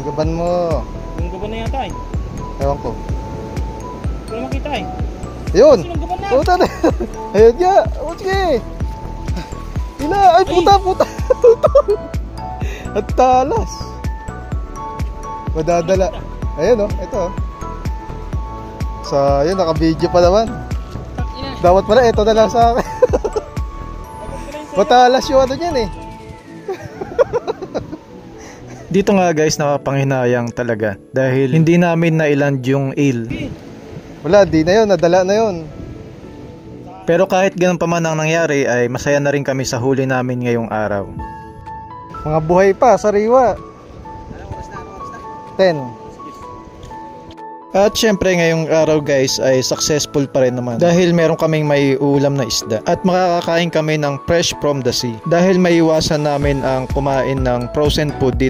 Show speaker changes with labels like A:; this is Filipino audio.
A: Yung gaban mo.
B: Yung gaban na yata eh.
A: Ewan ko.
B: Wala makita eh.
A: Ayun!
B: Sinong gaban na?
A: Puta na! Ayun nga! O sige! Ila! Ay puta! Puta! At talas! Madadala. Ayun oh, ito oh. So, ayun, naka-video pa naman. Dapat pala, ito na lang sa akin. Matalas yung ano niyan eh.
C: Dito nga guys, nakapanghinayang talaga dahil hindi namin nailand yung eel.
A: Wala, di na yun, nadala na yun.
C: Pero kahit ganun pa man ang nangyari ay masaya na rin kami sa huli namin ngayong araw.
A: Mga buhay pa, sariwa. 10.
C: At syempre ngayong araw guys ay successful pa rin naman dahil meron kaming may ulam na isda at makakakain kami ng fresh from the sea dahil maiwasan namin ang kumain ng frozen food dito